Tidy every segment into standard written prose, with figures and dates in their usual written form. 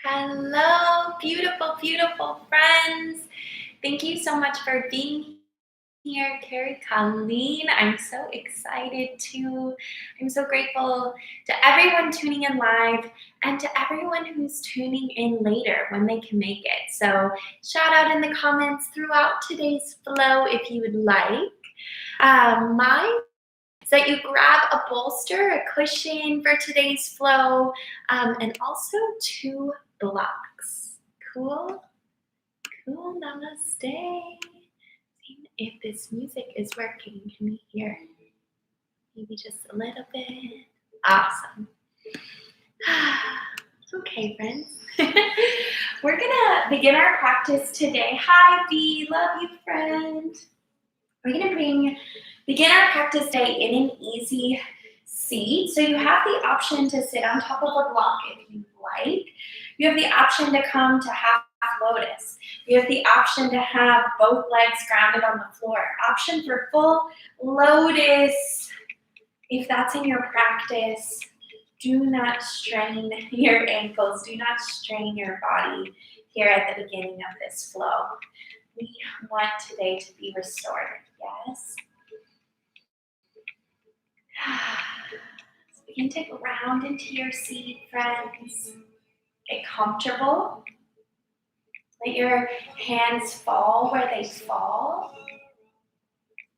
Hello, beautiful, beautiful friends. Thank you so much for being here, Carrie Colleen. I'm so excited too. I'm so grateful to everyone tuning in live and to everyone who's tuning in later when they can make it. So shout out in the comments throughout today's flow if you would like. Mine is that you grab a bolster, a cushion for today's flow, and also 2 blocks. Cool? Cool, namaste. See if this music is working. Can you hear? Maybe just a little bit. Awesome. Okay, friends. We're gonna begin our practice today. Hi, Dee. Love you, friend. We're gonna begin our practice day in an easy seat. So you have the option to sit on top of a block if you like. You have the option to come to half lotus. You have the option to have both legs grounded on the floor. Option for full lotus. If that's in your practice, do not strain your ankles. Do not strain your body here at the beginning of this flow. We want today to be restored. Yes? So begin to ground into your seat, friends. Get comfortable. Let your hands fall where they fall.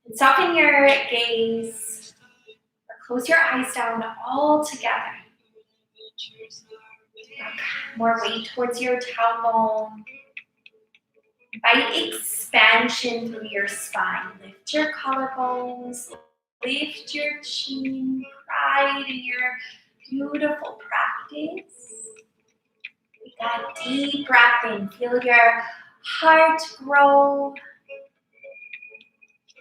And soften your gaze. Or close your eyes down all together. More weight towards your tailbone. Invite expansion through your spine. Lift your collarbones. Lift your chin. Pride in your beautiful practice. We got deep breath in. Feel your heart grow.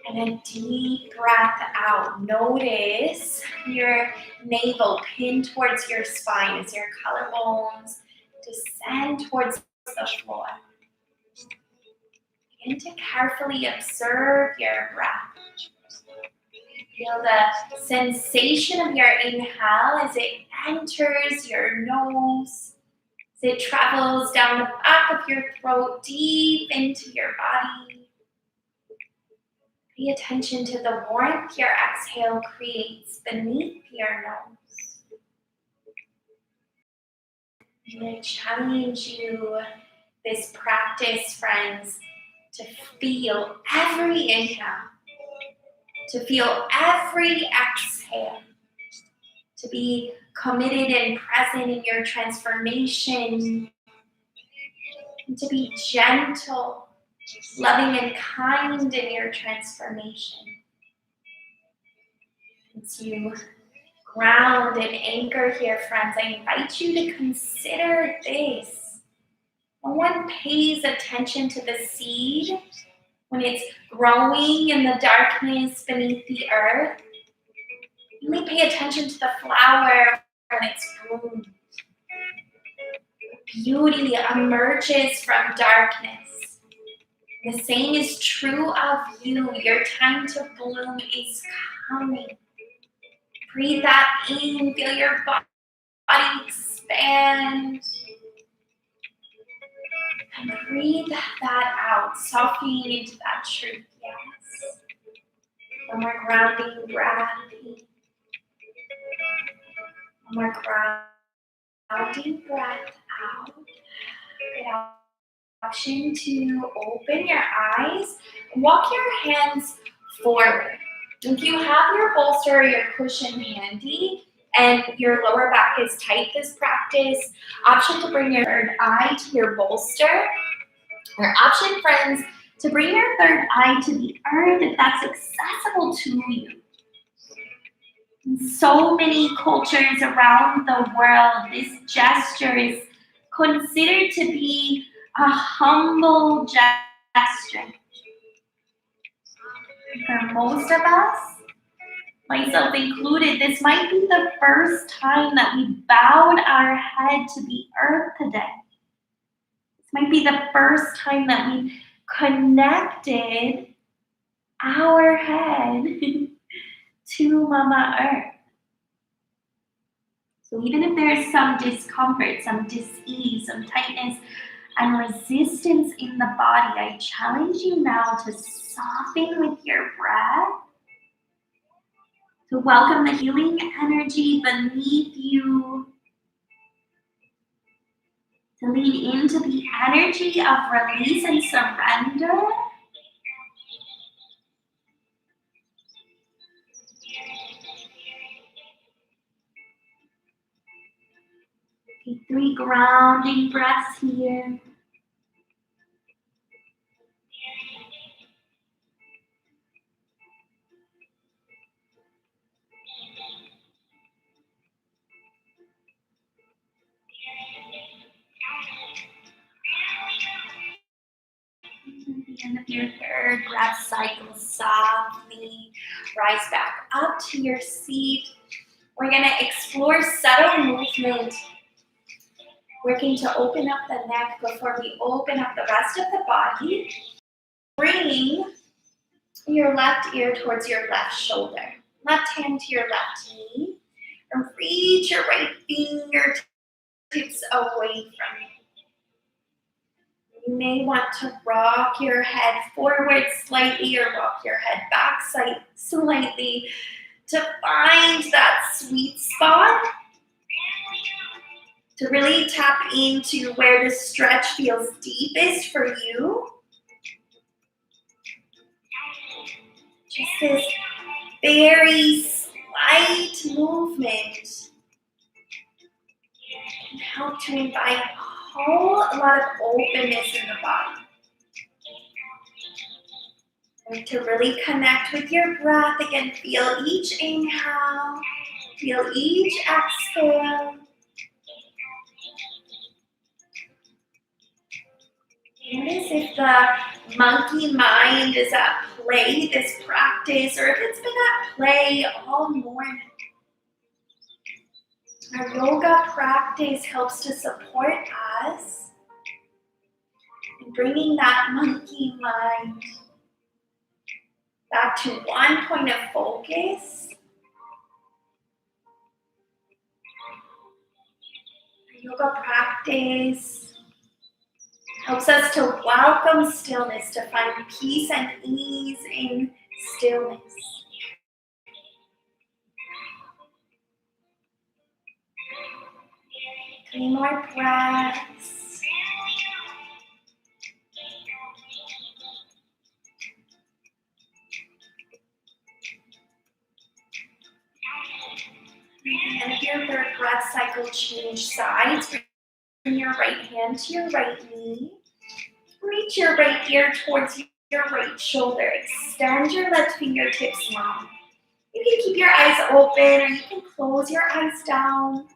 And a deep breath out. Notice your navel pin towards your spine as your collarbones descend towards the floor. Begin to carefully observe your breath. Feel the sensation of your inhale as it enters your nose, as it travels down the back of your throat, deep into your body. Pay attention to the warmth your exhale creates beneath your nose. I'm going to challenge you this practice, friends, to feel every inhale, to feel every exhale, to be committed and present in your transformation, and to be gentle, loving and kind in your transformation. As you ground and anchor here, friends, I invite you to consider this. No one pays attention to the seed when it's growing in the darkness beneath the earth. You only pay attention to the flower when it's bloomed. Beauty emerges from darkness. The same is true of you. Your time to bloom is coming. Breathe that in. Feel your body expand. And breathe that out, softening into that truth, yes. One more grounding breath. One more grounding breath out. Good option to open your eyes. Walk your hands forward. If you have your bolster or your cushion handy, and your lower back is tight this practice, option to bring your third eye to your bolster, or option, friends, to bring your third eye to the earth if that's accessible to you. In so many cultures around the world, this gesture is considered to be a humble gesture. For most of us, myself included, this might be the first time that we bowed our head to the earth today. This might be the first time that we connected our head to Mama Earth. So even if there's some discomfort, some dis-ease, some tightness and resistance in the body, I challenge you now to soften with your breath, to welcome the healing energy beneath you, to lean into the energy of release and surrender. Okay, 3 grounding breaths here. At the end of your 3rd breath cycle, softly rise back up to your seat. We're going to explore subtle movement, working to open up the neck before we open up the rest of the body. Bring your left ear towards your left shoulder, left hand to your left knee, and reach your right fingertips away from you. You may want to rock your head forward slightly or rock your head back slightly to find that sweet spot, to really tap into where the stretch feels deepest for you. Just this very slight movement can help to invite a whole lot of openness in the body. And to really connect with your breath, again, feel each inhale, feel each exhale. Notice if the monkey mind is at play this practice, or if it's been at play all morning. Our yoga practice helps to support us in bringing that monkey mind back to one point of focus. Our yoga practice helps us to welcome stillness, to find peace and ease in stillness. 3 more breaths. And if your 3rd breath cycle, change sides. Bring your right hand to your right knee. Reach your right ear towards your right shoulder. Extend your left fingertips long. You can keep your eyes open or you can close your eyes down.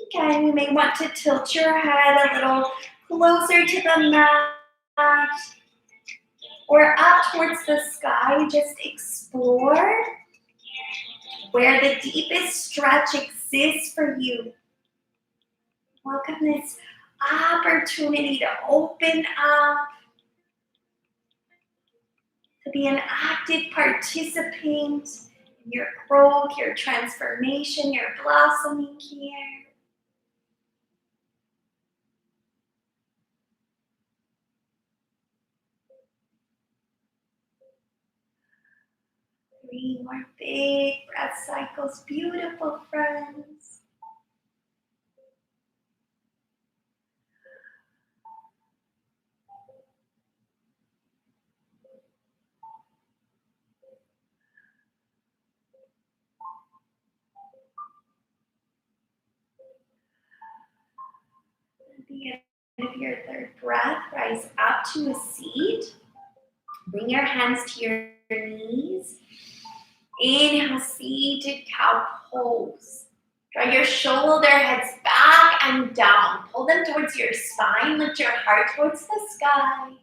Again, you may want to tilt your head a little closer to the mat or up towards the sky. Just explore where the deepest stretch exists for you. Welcome this opportunity to open up, to be an active participant in your growth, your transformation, your blossoming here. Three more big breath cycles, beautiful friends. At the end of your 3rd breath, rise up to a seat. Bring your hands to your knees. Inhale, seated cow pose. Draw your shoulder heads back and down. Pull them towards your spine. Lift your heart towards the sky.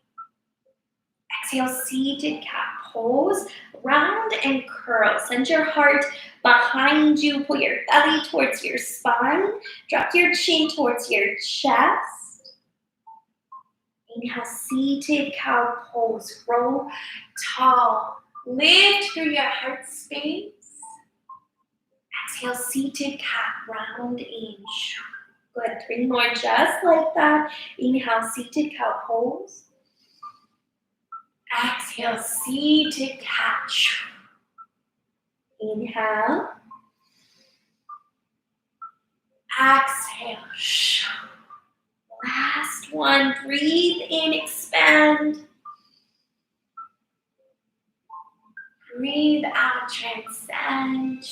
Exhale, seated cat pose. Round and curl. Send your heart behind you. Pull your belly towards your spine. Drop your chin towards your chest. Inhale, seated cow pose. Grow tall. Lift through your heart space. Exhale, seated cat, round in. Good, 3 more just like that. Inhale, seated cow pose. Exhale, seated cat. Inhale. Exhale. Last one. Breathe in, expand. Breathe out, transcend.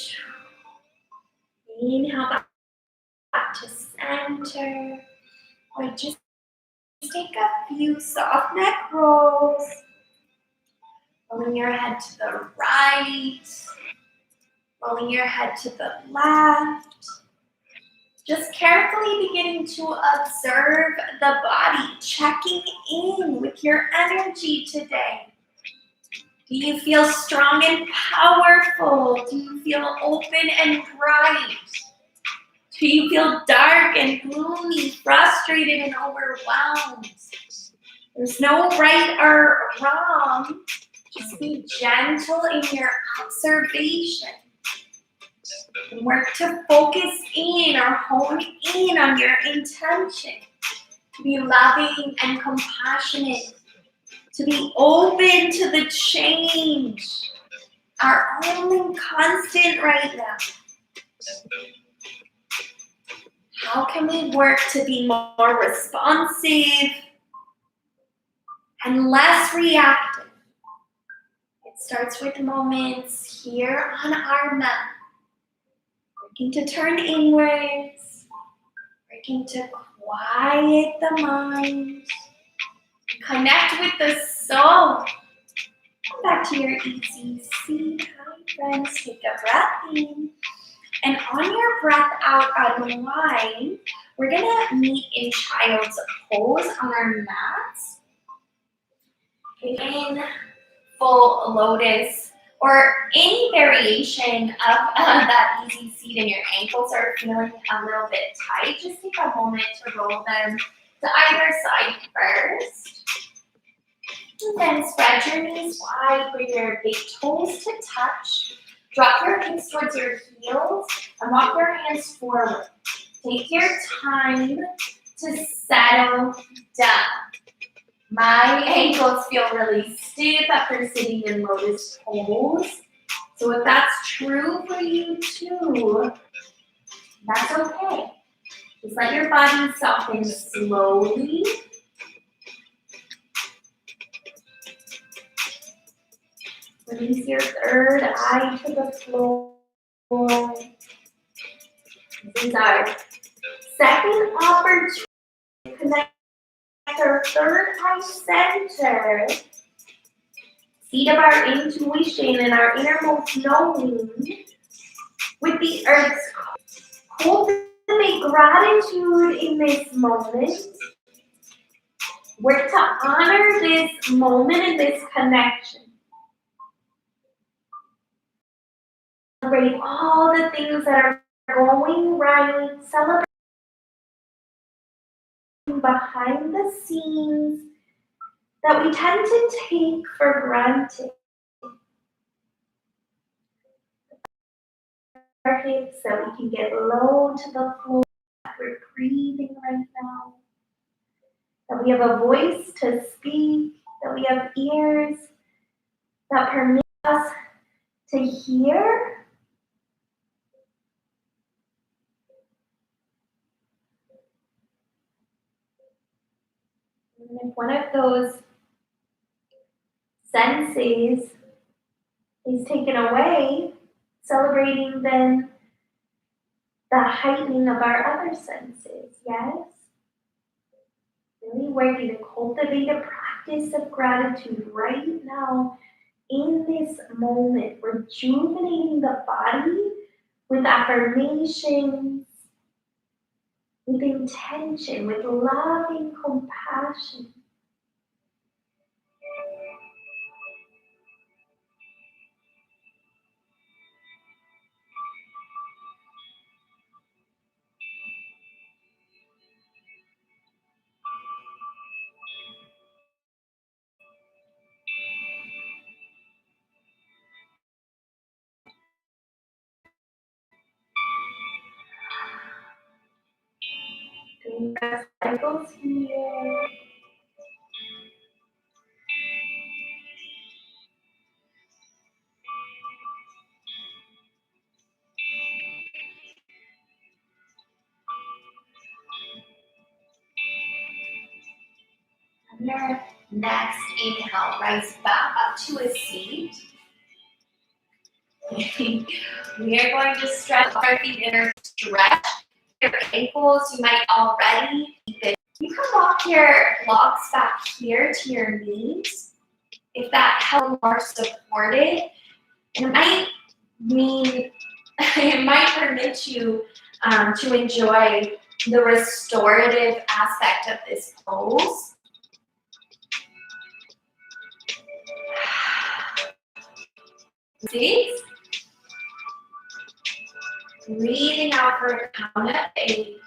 Inhale back to center. Or just take a few soft neck rolls. Rolling your head to the right. Rolling your head to the left. Just carefully beginning to observe the body, checking in with your energy today. Do you feel strong and powerful? Do you feel open and bright? Do you feel dark and gloomy, frustrated and overwhelmed? There's no right or wrong. Just be gentle in your observation. And work to focus in or hone in on your intention. To be loving and compassionate. To be open to the change. Our only constant right now. How can we work to be more responsive and less reactive? It starts with moments here on our mat. Working to turn inwards. Working to quiet the mind. Connect with the soul. Come back to your easy seat. Hi friends, take a breath in. And on your breath out on the line, we're gonna meet in child's pose on our mats. In full lotus or any variation of that easy seat, and your ankles are feeling a little bit tight, just take a moment to roll them to either side first. And then spread your knees wide, bring your big toes to touch. Drop your hips towards your heels and walk your hands forward. Take your time to settle down. My ankles feel really stiff after sitting in lotus pose. So if that's true for you too, that's okay. Just let your body soften slowly. Release your third eye to the floor. This is our second opportunity to connect our third eye center. Seat of our intuition and our innermost knowing with the earth's cultivate gratitude in this moment. Work to honor this moment and this connection. Celebrate all the things that are going right. Celebrate behind the scenes that we tend to take for granted. Our hips, that we can get low to the floor. We're breathing right now. That we have a voice to speak. That we have ears that permit us to hear. And if one of those senses is taken away, celebrating then the heightening of our other senses, yes? Really working to cultivate a practice of gratitude right now in this moment, rejuvenating the body with affirmations, with intention, with love and compassion. breath cycles here. And your next inhale, rise back up to a seat. We are going to stretch our feet inner stretch. Your ankles, you might already keep it. You can walk your blocks back here to your knees if that helps more supported. And it might mean, it might permit you to enjoy the restorative aspect of this pose. Six. Breathing out for a count of 8. You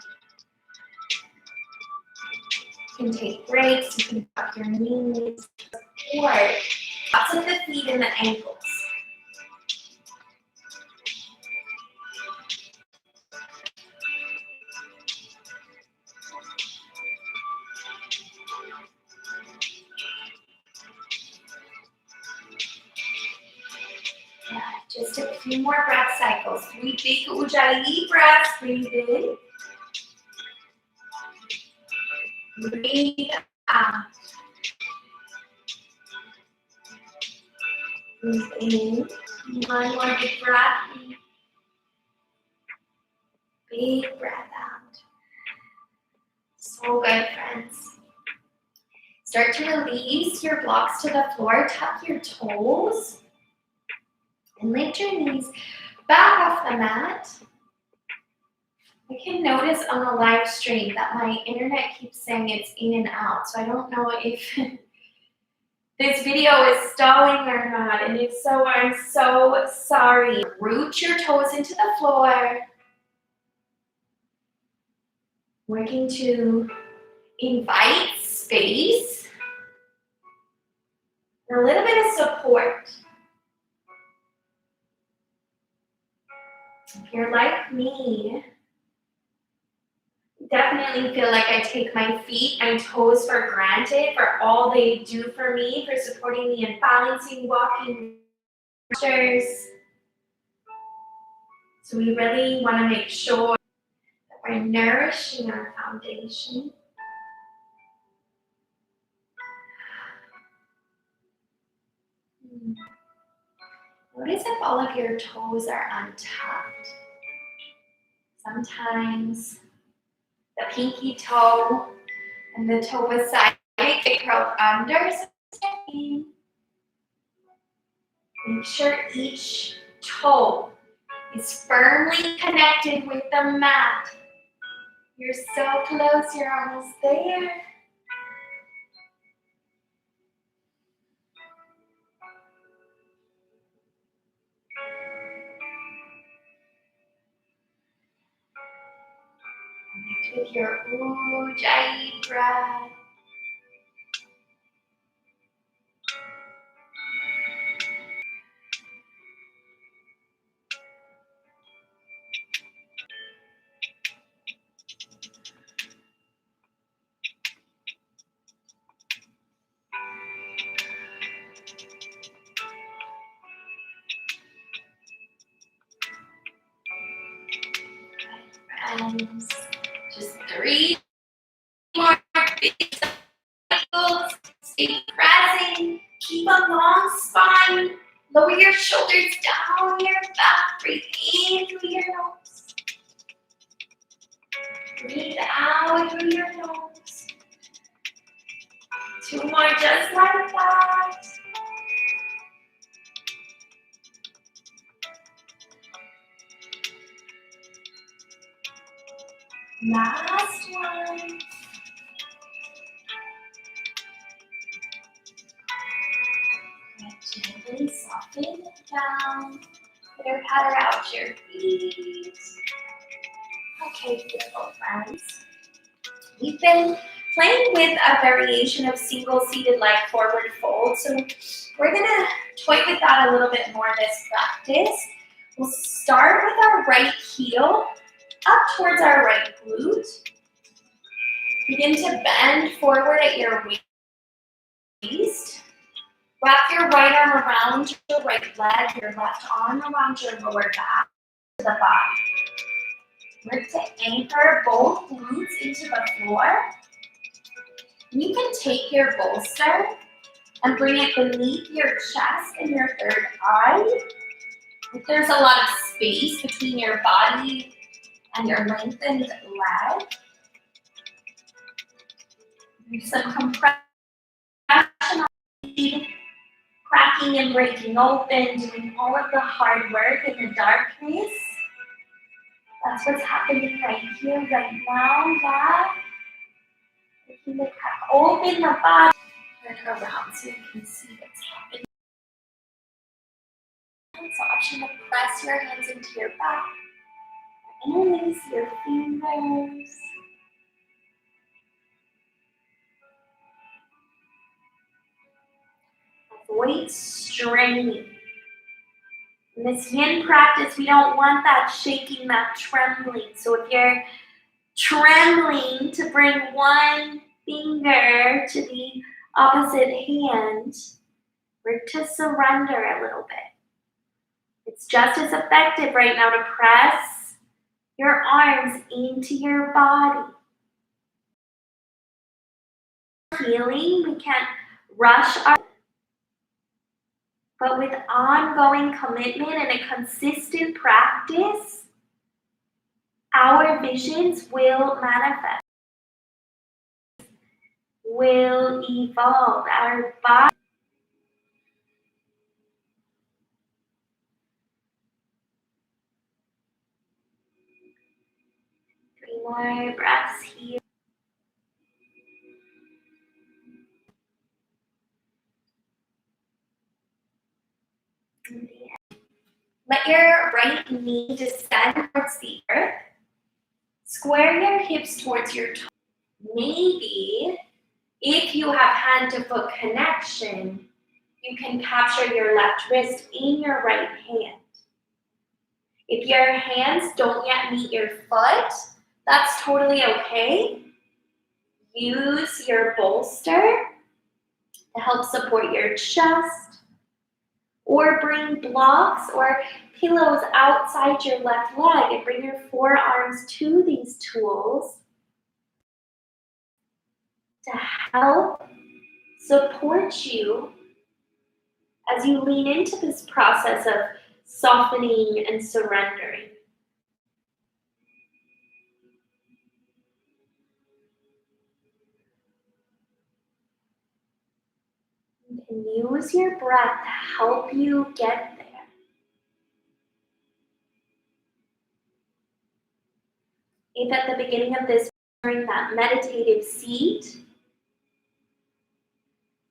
can take breaks, you can tuck your knees, support tops of the feet and the ankles. Just a few more breath cycles. 3 big ujjayi breaths. Breathe in. Breathe out. Breathe in. One more big breath. Big breath out. So good, friends. Start to release your blocks to the floor. Tuck your toes. And lift your knees back off the mat. I can notice on the live stream that my internet keeps saying it's in and out. So I don't know if this video is stalling or not. And if so, I'm so sorry. Root your toes into the floor. Working to invite space. And a little bit of support. If you're like me, definitely feel like I take my feet, my toes for granted for all they do for me, for supporting me in balancing, walking postures. So we really want to make sure that we're nourishing our foundation. Notice if all of your toes are untucked. Sometimes the pinky toe and the toe beside it get curled under. Make sure each toe is firmly connected with the mat. You're so close, you're almost there. Connect with your ujjayi breath. Friends, just 3 more big cycles. Stay present. Keep a long spine. Lower your shoulders down your back. Breathe in through your nose. Breathe out through your nose. 2 more just like that. Last one. Gently soften down. Pitter patter out your feet. Okay, beautiful friends. We've been playing with a variation of single seated leg forward fold. So we're gonna toy with that a little bit more this practice. We'll start with our right heel up towards our right glute. Begin to bend forward at your waist. Wrap your right arm around your right leg, your left arm around your lower back to the body. Work to anchor both glutes into the floor. You can take your bolster and bring it beneath your chest and your third eye. If there's a lot of space between your body and your lengthened leg, do some compression on the feet, cracking and breaking open, doing all of the hard work in the darkness. That's what's happening right here, right now, yeah. Making the crack open the body. Turn around so you can see what's happening. So option to press your hands into your back. Interlace your fingers. Avoid straining. In this yin practice, we don't want that shaking, that trembling. So if you're trembling, to bring one finger to the opposite hand, work to surrender a little bit. It's just as effective right now to press your arms into your body. Healing, we can't rush our, but with ongoing commitment and a consistent practice, our visions will manifest, will evolve. Our body. 3 more breaths here. Let your right knee descend towards the earth. Square your hips towards your toes. Maybe if you have hand to foot connection, you can capture your left wrist in your right hand. If your hands don't yet meet your foot, that's totally okay. Use your bolster to help support your chest, or bring blocks or pillows outside your left leg and bring your forearms to these tools to help support you as you lean into this process of softening and surrendering. You can use your breath to help you get there. If at the beginning of this, during that meditative seat,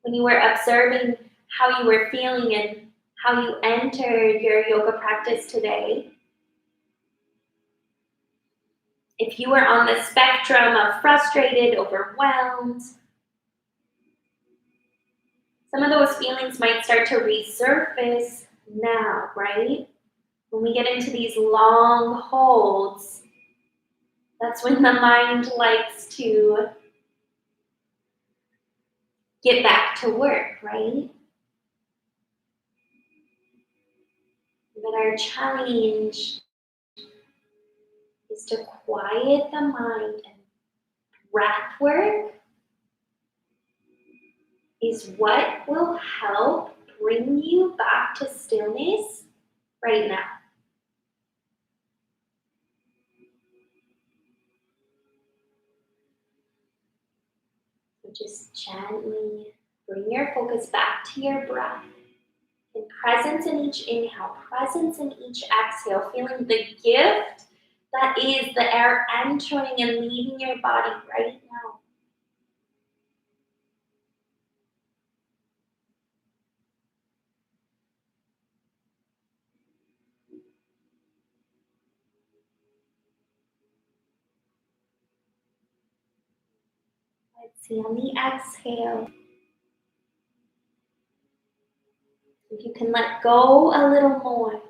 when you were observing how you were feeling and how you entered your yoga practice today, if you were on the spectrum of frustrated, overwhelmed, some of those feelings might start to resurface now, right? When we get into these long holds, that's when the mind likes to get back to work, right? But our challenge is to quiet the mind, and breath work is what will help bring you back to stillness right now. So just gently bring your focus back to your breath. And presence in each inhale, presence in each exhale, feeling the gift that is the air entering and leaving your body right now. Let's see, on the exhale, if you can let go a little more.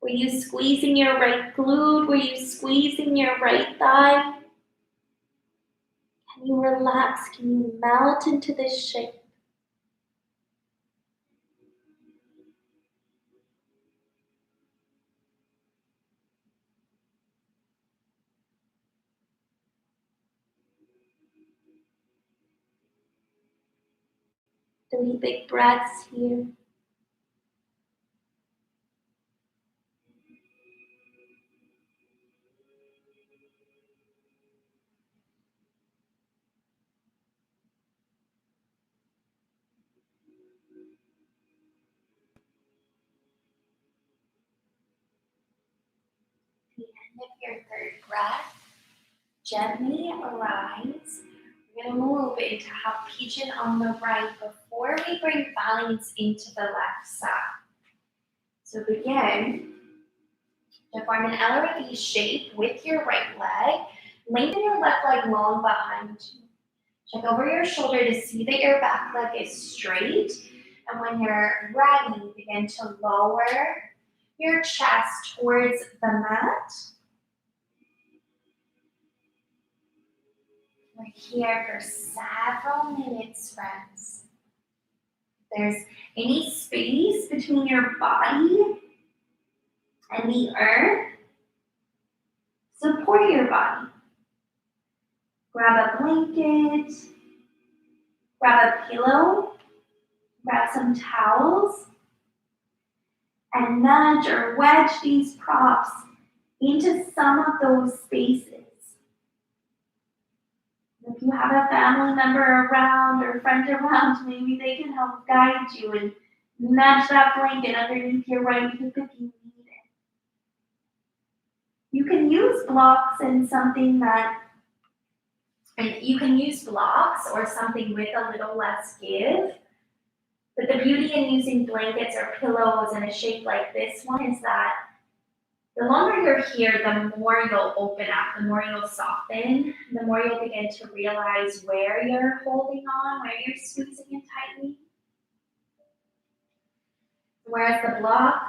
Were you squeezing your right glute? Were you squeezing your right thigh? Can you relax? Can you melt into this shape? Three big breaths here. At the end of your third breath, gently arise. We're going to move into half pigeon on the right before we bring balance into the left side. So begin to form an L or a V shape with your right leg. Lengthen your left leg long behind you. Check over your shoulder to see that your back leg is straight. And when you're ready, begin to lower your chest towards the mat. We're here for several minutes, friends. If there's any space between your body and the earth, support your body. Grab a blanket, grab a pillow, grab some towels, and nudge or wedge these props into some of those spaces. If you have a family member around or friend around, maybe they can help guide you and nudge that blanket underneath your right hip if you need it. You can use blocks and something that, and you can use blocks or something with a little less give. But the beauty in using blankets or pillows in a shape like this one is that the longer you're here, the more you'll open up, the more you'll soften, the more you'll begin to realize where you're holding on, where you're squeezing and tightening. Whereas the block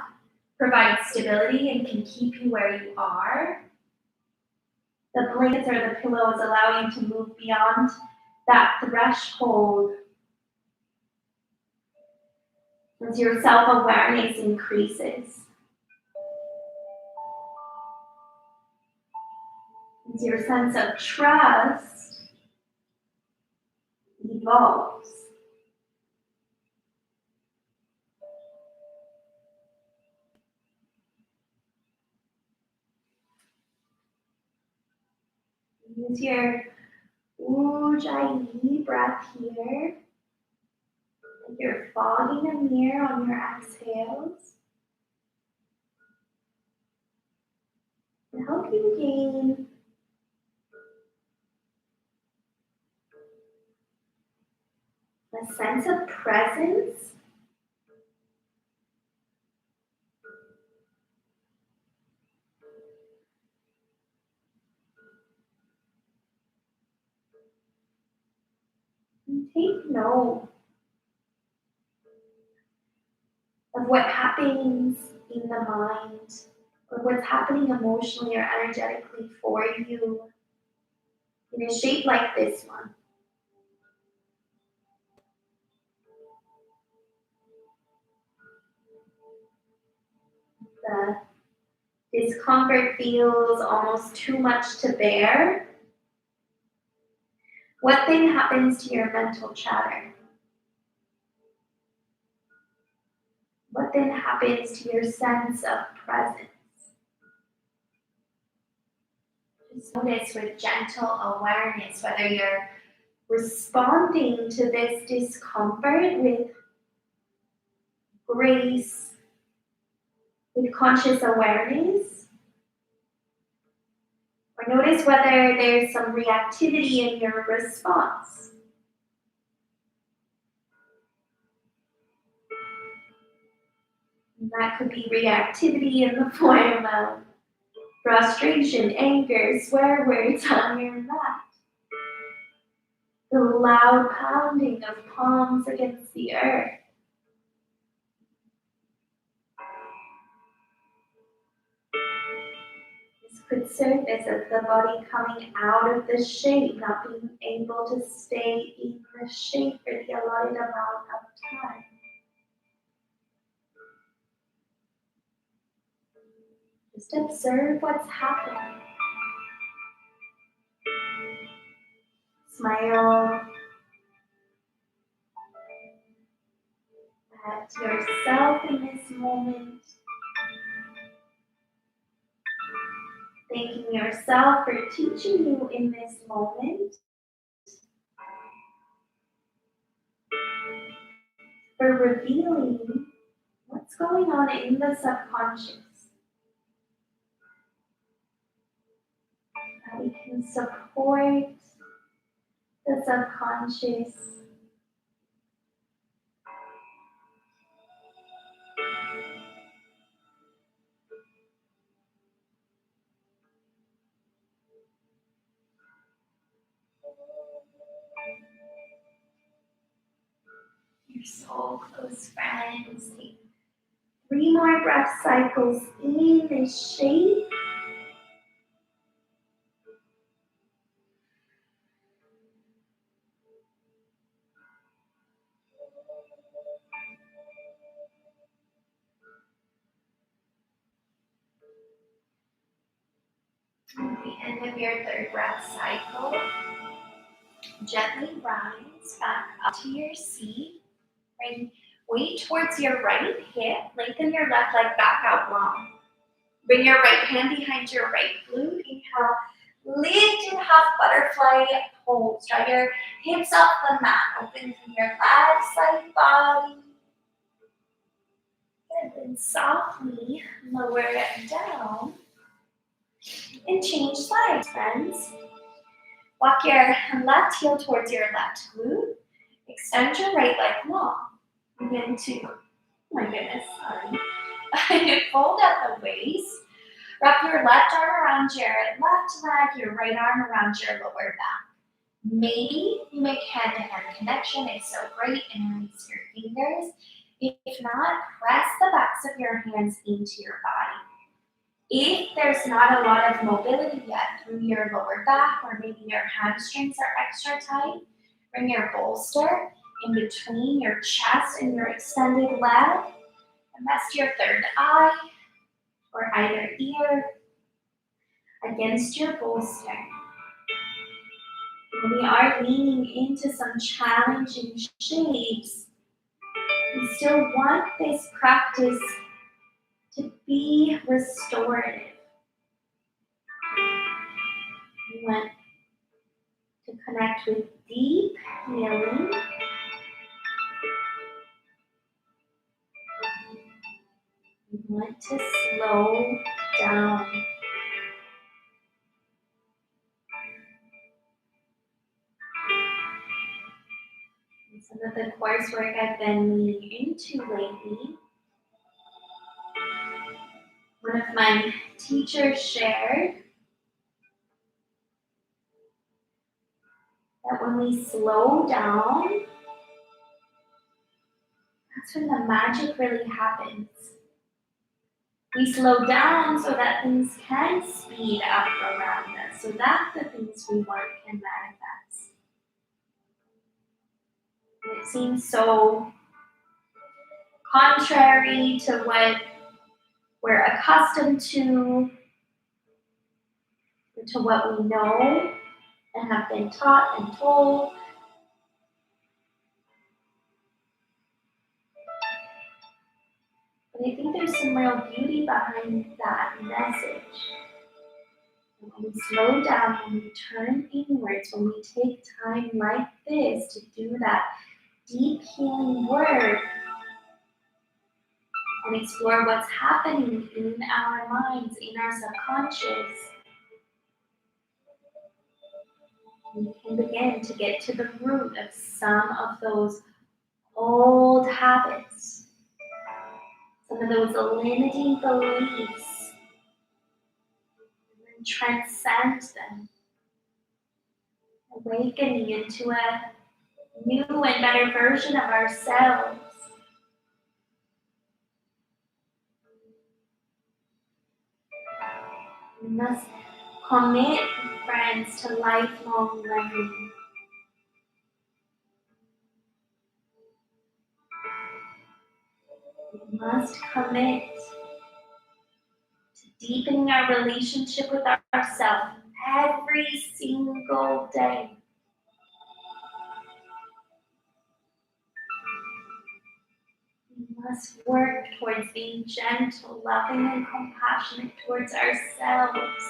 provides stability and can keep you where you are, the blankets or the pillows allow you to move beyond that threshold as your self-awareness increases. As your sense of trust evolves. Use your ujjayi breath here. You're fogging a mirror on your exhales to help you gain a sense of presence and take note of what happens in the mind or what's happening emotionally or energetically for you in a shape like this one. The discomfort feels almost too much to bear. What then happens to your mental chatter? What then happens to your sense of presence? Just notice with gentle awareness whether you're responding to this discomfort with grace, with conscious awareness, or notice whether there's some reactivity in your response. And that could be reactivity in the form of frustration, anger, swear words on your mat. The loud pounding of palms against the earth. This Could surface of the body coming out of the shape, not being able to stay in the shape for the allotted amount of time. Just observe what's happening. Smile at yourself in this moment. Thanking yourself for teaching you in this moment. For revealing what's going on in the subconscious. How we can support the subconscious. Your soul close friends. Take 3 more breath cycles in this shape. At the end of your 3rd breath cycle, gently rise back up to your seat. Bring weight towards your right hip. Lengthen your left leg back out long. Bring your right hand behind your right glute. Inhale, lift in half butterfly pose. Draw your hips off the mat. Open from your left side body. And then softly lower it down. And change sides, friends. Walk your left heel towards your left glute. Extend your right leg long. Begin to, oh my goodness, sorry. Fold at the waist. Wrap your left arm around your left leg, your right arm around your lower back. Maybe you make hand-to-hand connection. It's so great, and release your fingers. If not, press the backs of your hands into your body. If there's not a lot of mobility yet through your lower back, or maybe your hamstrings are extra tight, bring your bolster in between your chest and your extended leg, and rest your 3rd eye or either ear against your bolster. When we are leaning into some challenging shapes, we still want this practice to be restorative. We want to connect with deep healing. We want to slow down. And some of the coursework I've been leaning into lately, one of my teachers shared that when we slow down, that's when the magic really happens. We slow down so that things can speed up around us, so that the things we want can manifest. And it seems so contrary to what we're accustomed to what we know and have been taught and told. But I think there's some real beauty behind that message. And when we slow down, when we turn inwards, when we take time like this to do that deep healing work and explore what's happening in our minds, in our subconscious, we can begin to get to the root of some of those old habits, some of those limiting beliefs, and then transcend them, awakening into a new and better version of ourselves. We must commit, friends, to lifelong learning. We must commit to deepening our relationship with ourselves every single day. We must work towards being gentle, loving, and compassionate towards ourselves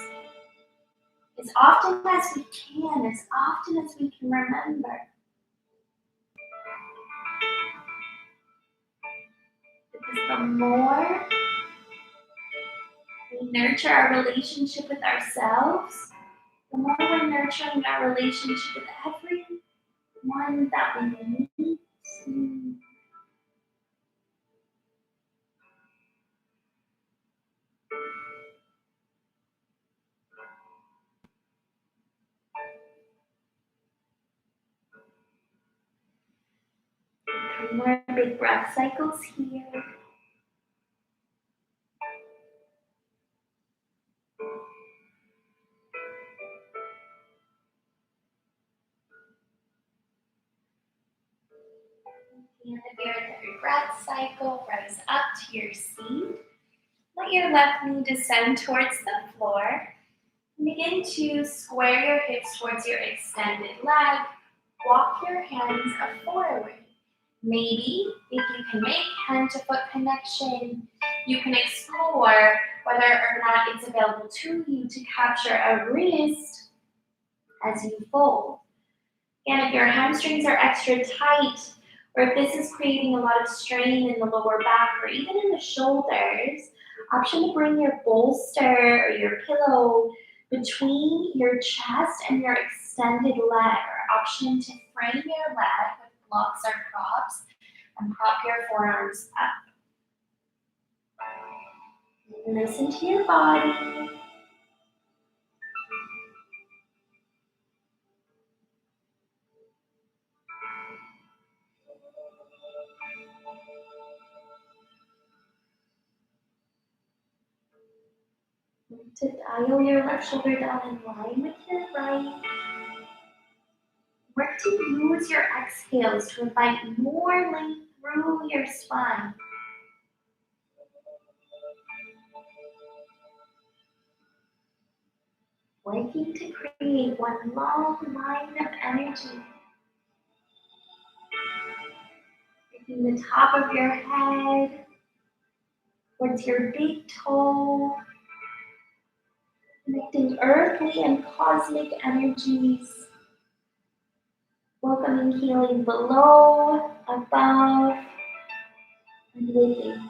as often as we can, as often as we can remember. Because the more we nurture our relationship with ourselves, the more we're nurturing our relationship with everyone that we meet. Three more big breath cycles here. At the end of your third breath cycle, rise up to your seat. Let your left knee descend towards the floor. Begin to square your hips towards your extended leg. Walk your hands forward. Maybe if you can make hand-to-foot connection, you can explore whether or not it's available to you to capture a wrist as you fold. And if your hamstrings are extra tight, or if this is creating a lot of strain in the lower back or even in the shoulders, option to bring your bolster or your pillow between your chest and your extended leg, or option to frame your leg with blocks or props and prop your forearms up. Listen to your body. To dial your left shoulder down in line with your right. Work to use your exhales to invite more length through your spine. Working to create one long line of energy. Taking the top of your head towards your big toe. Connecting earthly and cosmic energies. Welcoming healing below, above, and within.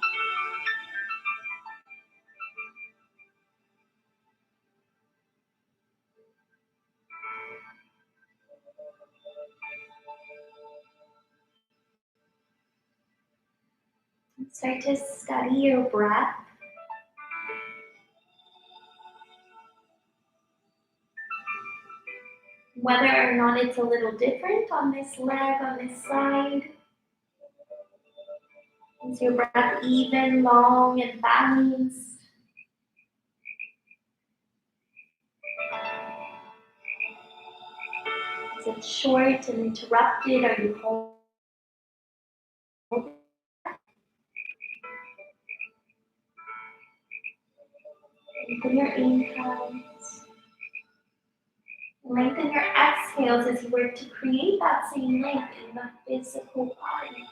Start to study your breath. Whether or not it's a little different on this leg, on this side. Is your breath even, long, and balanced? Is it short and interrupted? Are you holding? Lengthen your inhales. Lengthen your exhales as you work to create that same length in the physical body.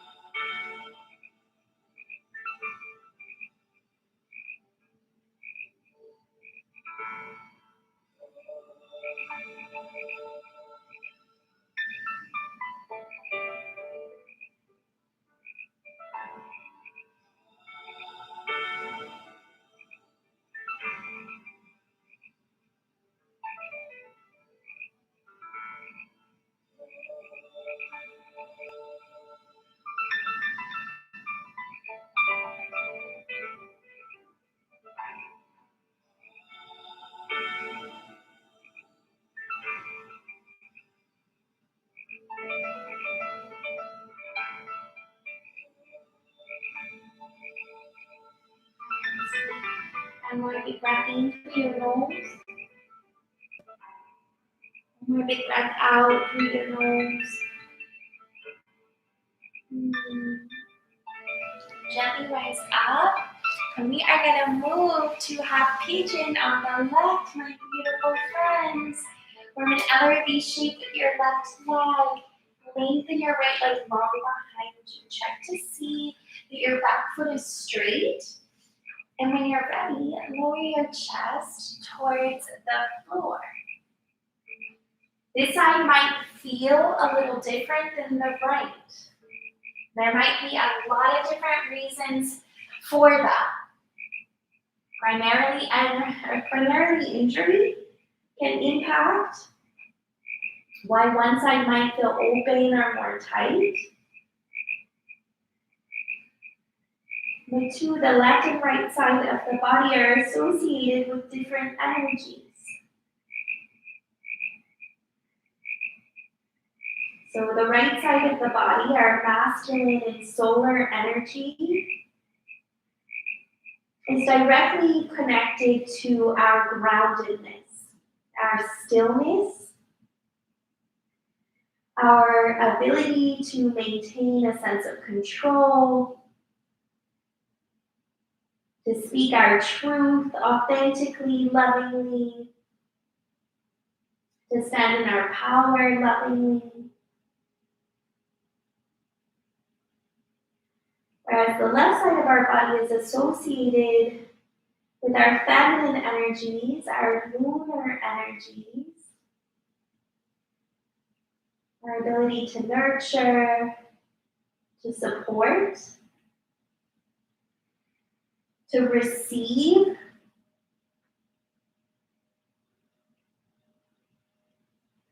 One more big breath in through your nose. One more big breath out through your nose. Gently rise up. And we are going to move to half pigeon on the left, my beautiful friends. Form an L or V shape with your left leg. Lengthen your right leg long behind you. Check to see that your back foot is straight. And when you're ready, lower your chest towards the floor. This side might feel a little different than the right. There might be a lot of different reasons for that. Primarily injury can impact why one side might feel open or more tight. The two, the left and right side of the body, are associated with different energies. So the right side of the body, our masculine and solar energy, is directly connected to our groundedness, our stillness, our ability to maintain a sense of control, to speak our truth authentically, lovingly, to stand in our power lovingly. Whereas the left side of our body is associated with our feminine energies, our lunar energies, our ability to nurture, to support, to receive,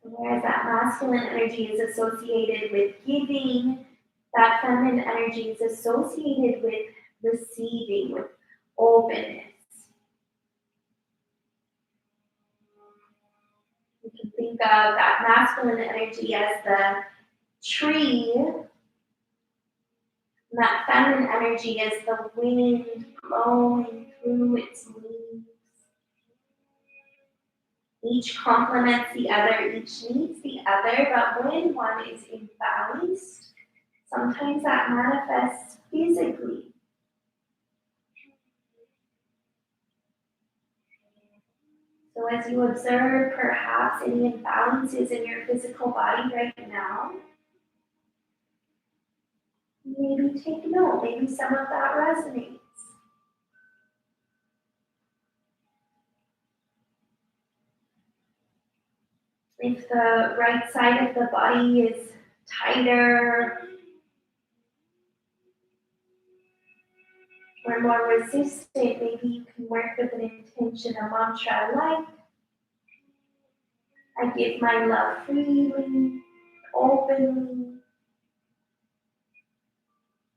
whereas that masculine energy is associated with giving, that feminine energy is associated with receiving, with openness. You can think of that masculine energy as the tree, and that feminine energy as the wind blowing through its leaves. Each complements the other, each needs the other, but when one is imbalanced, sometimes that manifests physically. So as you observe perhaps any imbalances in your physical body right now, maybe take note, maybe some of that resonates. If the right side of the body is tighter or more resistant, maybe you can work with an intention, a mantra like, I give my love freely, openly,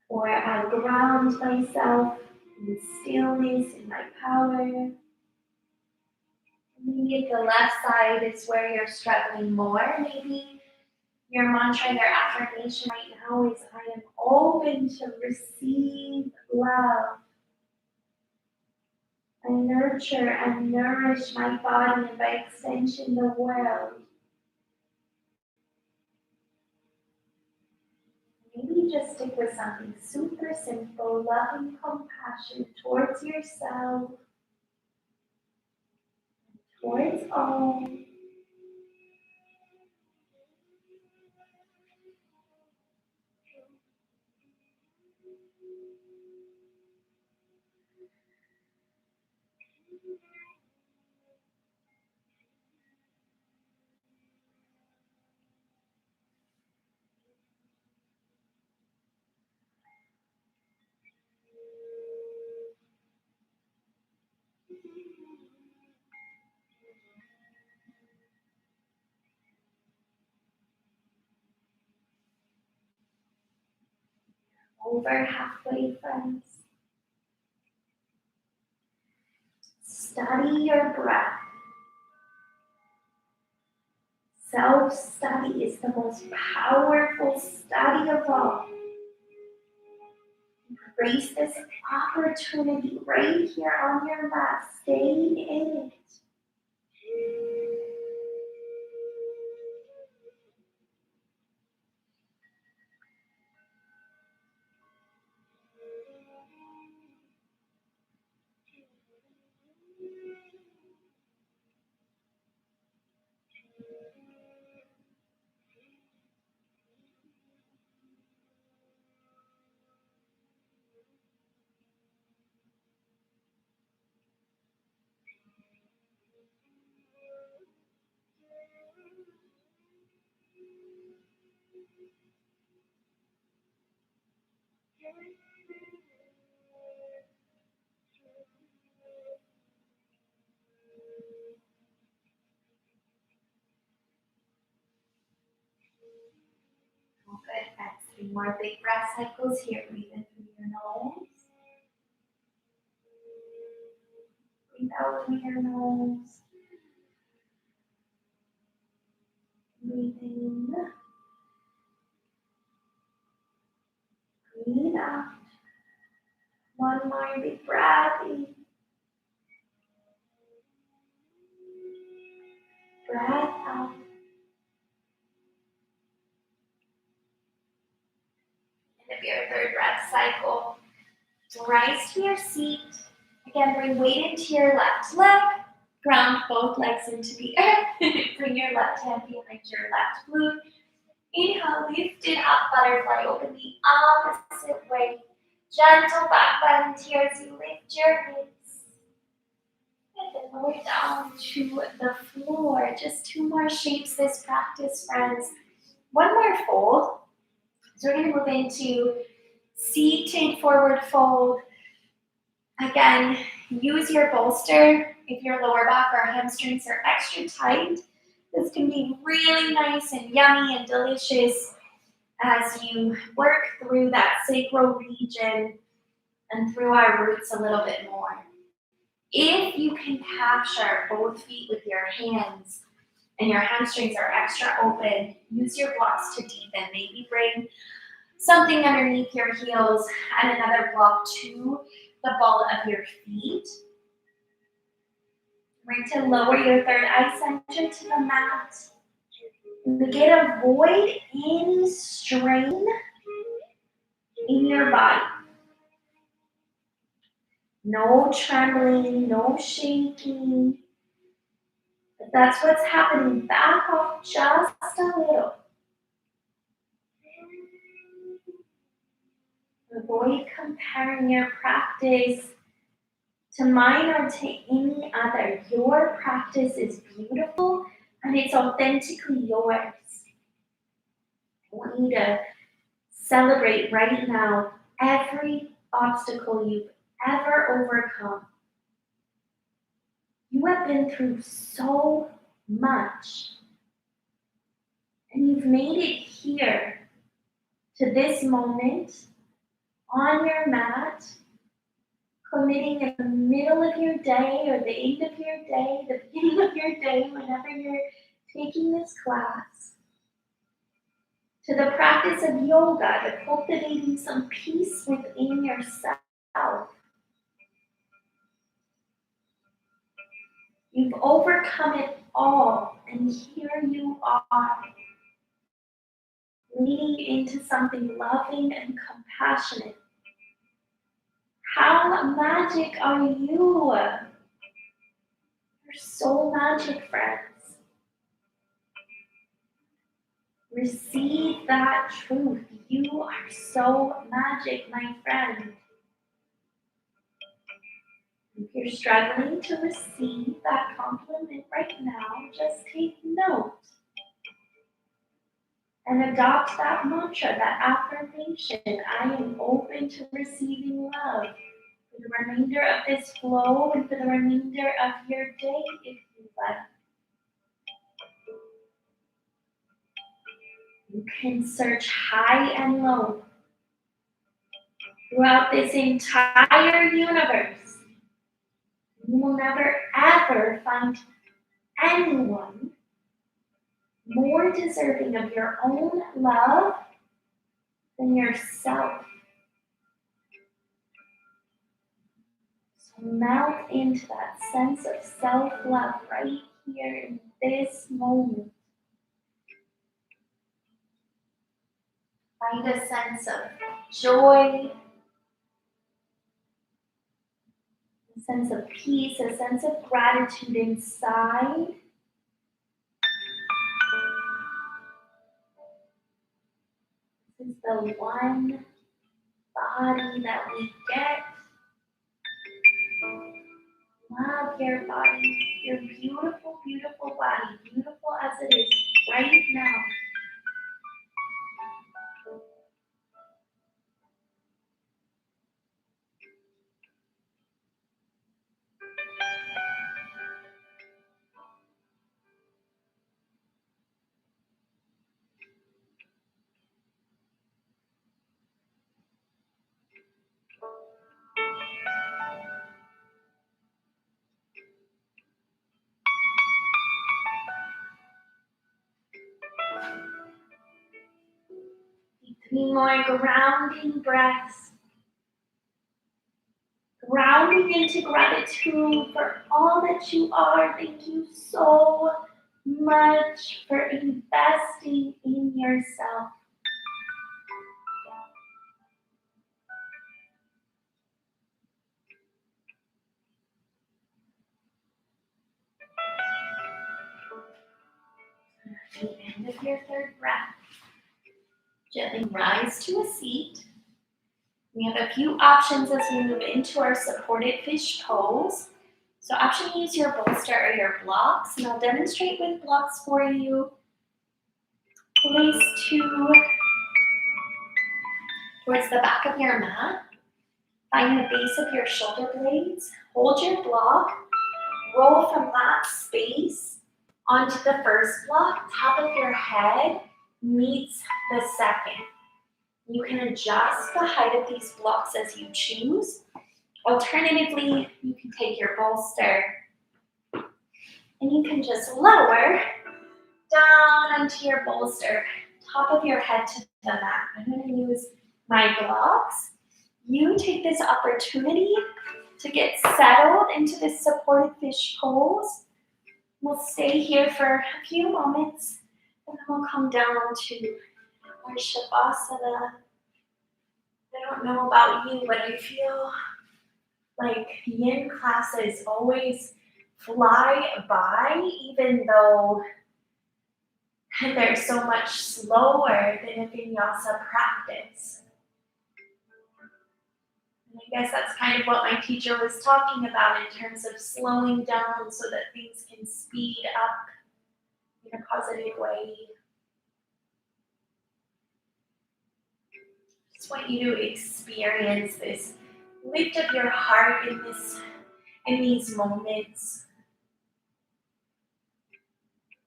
or I ground myself in stillness, in my power. Maybe if the left side is where you're struggling more, maybe your mantra, your affirmation right now is, I am open to receive love. I nurture and nourish my body and by extension the world. Maybe just stick with something super simple, loving compassion towards yourself, towards all. Over halfway, friends. Study your breath. Self-study is the most powerful study of all. Embrace this opportunity right here on your mat. Stay in it. Good. That's 3 more big breath cycles here. Breathe in through your nose. Breathe out through your nose. Breathe in. Breathe out. One more big breath in. Breath out. End of your 3rd breath cycle. Rise to your seat. Again, bring weight into your left leg. Ground both legs into the earth. Bring your left hand behind your left glute. Inhale, lift it up, butterfly. Open the opposite way. Gentle back bend here as you lift your hips. And then lower down to the floor. Just 2 more shapes this practice, friends. 1 more fold. So we're going to move into seated forward fold. Again, use your bolster if your lower back or hamstrings are extra tight. This can be really nice and yummy and delicious as you work through that sacral region and through our roots a little bit more. If you can capture both feet with your hands and your hamstrings are extra open, use your blocks to deepen. Maybe bring something underneath your heels and another block to the ball of your feet. Bring to lower your 3rd eye center to the mat. And again, avoid any strain in your body. No trembling, no shaking. If that's what's happening, back off just a little. Avoid comparing your practice to mine or to any other. Your practice is beautiful and it's authentically yours. I want you to celebrate right now every obstacle you've ever overcome. You have been through so much, and you've made it here to this moment on your mat, committing in the middle of your day or the end of your day, the beginning of your day, whenever you're taking this class, to the practice of yoga, to cultivating some peace within yourself. You've overcome it all, and here you are, leading into something loving and compassionate. How magic are you? You're so magic, friends. Receive that truth. You are so magic, my friend. If you're struggling to receive that compliment right now, just take note and adopt that mantra, that affirmation. I am open to receiving love for the remainder of this flow and for the remainder of your day, if you like. You can search high and low throughout this entire universe. You will never ever find anyone more deserving of your own love than yourself. melt into that sense of self-love right here in this moment. Find a sense of joy, a sense of peace, a sense of gratitude inside. This is the one body that we get. Love your body, your beautiful, beautiful body, beautiful as it is right now. Take 3 more grounding breaths. Grounding into gratitude for all that you are. Thank you so much for investing in yourself. At the end of your 3rd breath, gently rise to a seat. We have a few options as we move into our supported fish pose. So option use your bolster or your blocks, and I'll demonstrate with blocks for you. Place 2 towards the back of your mat. Find the base of your shoulder blades. Hold your block. Roll from that space onto the first block. Top of your head meets the second. You can adjust the height of these blocks as you choose. Alternatively, you can take your bolster and you can just lower down onto your bolster, top of your head to the mat. I'm going to use my blocks. You take this opportunity to get settled into this supported fish pose. We'll stay here for a few moments and then we'll come down to our Shavasana. I don't know about you, but I feel like yin classes always fly by, even though they're so much slower than a vinyasa practice. And I guess that's kind of what my teacher was talking about in terms of slowing down so that things can speed up in a positive way. Just want you to experience this lift of your heart in these moments.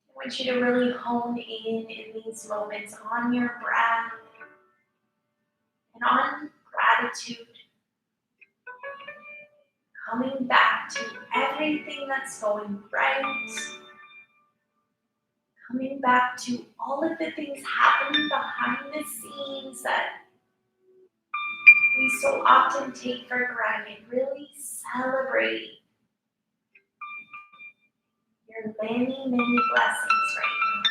I want you to really hone in these moments on your breath and on gratitude. Coming back to everything that's going right. Coming back to all of the things happening behind the scenes that we so often take for granted. Really celebrate your many, many blessings right now.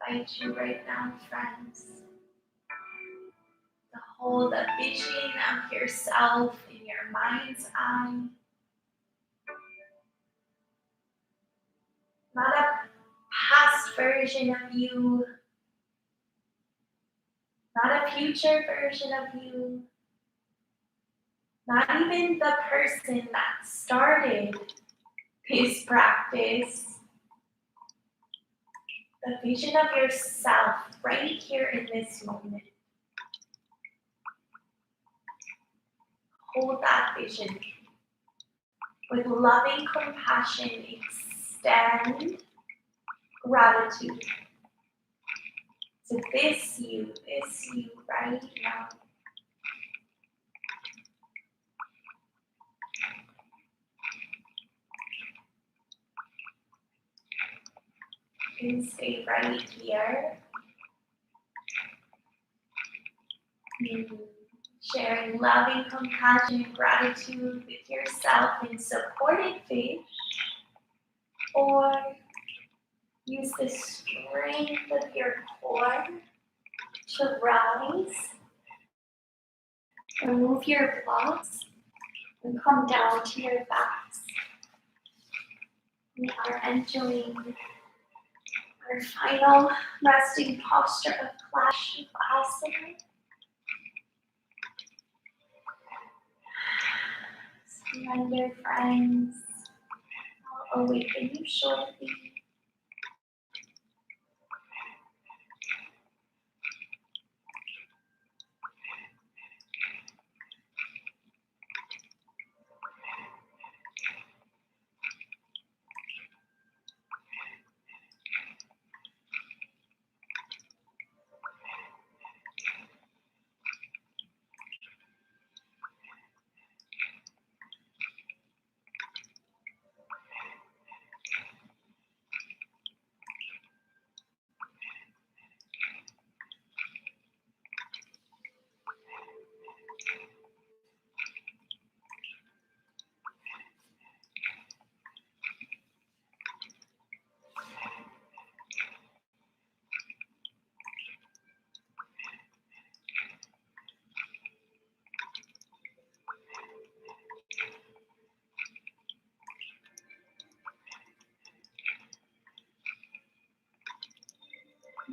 I invite you right now, friends, to hold a vision of yourself in your mind's eye. Not a past version of you, not a future version of you, not even the person that started this practice, the vision of yourself right here in this moment. Hold that vision. With loving compassion, extend gratitude to this you right now. And stay right here. Sharing loving compassion and gratitude with yourself in supported faith, or use the strength of your core to rise, remove your blocks, and come down to your backs. We are entering our final resting posture of Asana. Surrender, friends. I'll awaken you shortly.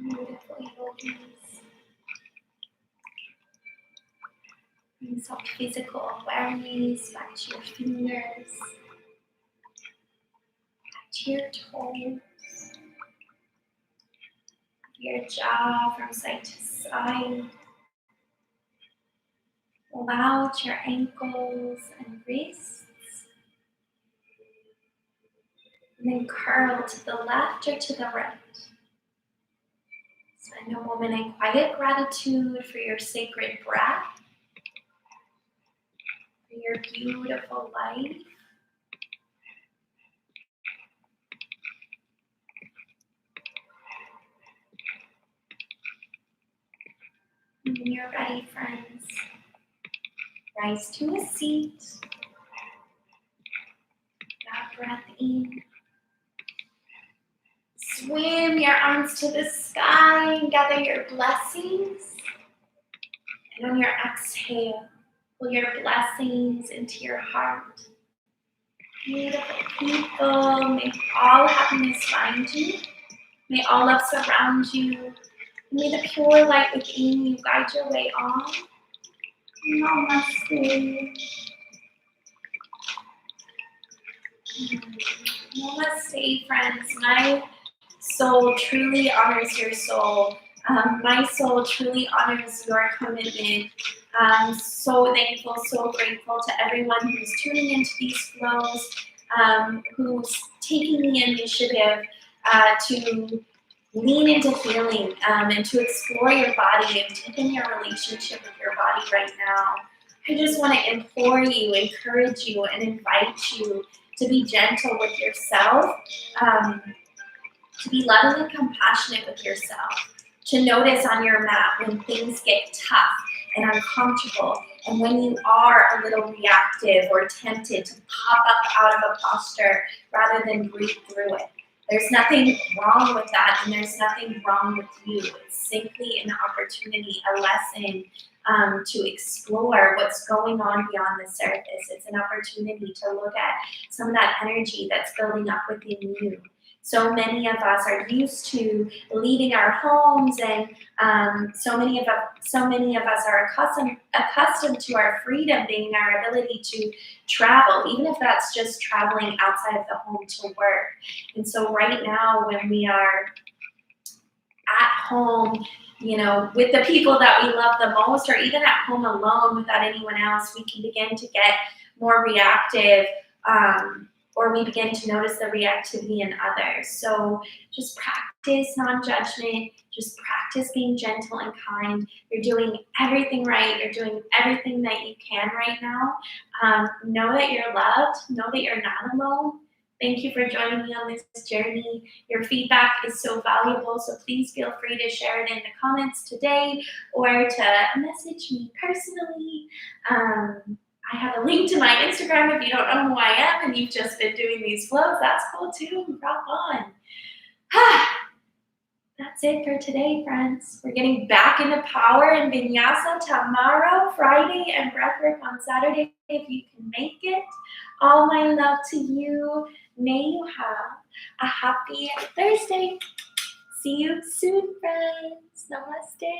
Beautiful yogis. Bring some physical awareness back to your fingers, back to your toes, your jaw from side to side. Allow out your ankles and wrists. And then curl to the left or to the right. Spend a moment in quiet gratitude for your sacred breath, for your beautiful life. And when you're ready, friends, rise to a seat. That breath in. Swim your arms to the sky and gather your blessings. And on your exhale, pull your blessings into your heart. Beautiful people, may all happiness find you. May all love surround you. May the pure light within you guide your way on. Namaste. Namaste, friends. My soul truly honors your soul. My soul truly honors your commitment. I'm so thankful, so grateful to everyone who's tuning into these flows, who's taking the initiative to lean into healing and to explore your body and deepen your relationship with your body right now. I just want to implore you, encourage you, and invite you to be gentle with yourself, to be loving and compassionate with yourself, to notice on your mat when things get tough and uncomfortable, and when you are a little reactive or tempted to pop up out of a posture rather than breathe through it. There's nothing wrong with that, and there's nothing wrong with you. It's simply an opportunity, a lesson to explore what's going on beyond the surface. It's an opportunity to look at some of that energy that's building up within you. So many of us are used to leaving our homes, and so many of us are accustomed to our freedom being our ability to travel, even if that's just traveling outside of the home to work. And so right now, when we are at home, you know, with the people that we love the most, or even at home alone without anyone else, we can begin to get more reactive, or we begin to notice the reactivity in others. So just practice non-judgment, just practice being gentle and kind. You're doing everything right. You're doing everything that you can right now. Know that you're loved. Know that you're not alone. Thank you for joining me on this journey. Your feedback is so valuable, so please feel free to share it in the comments today or to message me personally. I have a link to my Instagram if you don't know who I am and you've just been doing these flows. That's cool too. Rock on. That's it for today, friends. We're getting back into power and vinyasa tomorrow, Friday, and breathwork on Saturday if you can make it. All my love to you. May you have a happy Thursday. See you soon, friends. Namaste.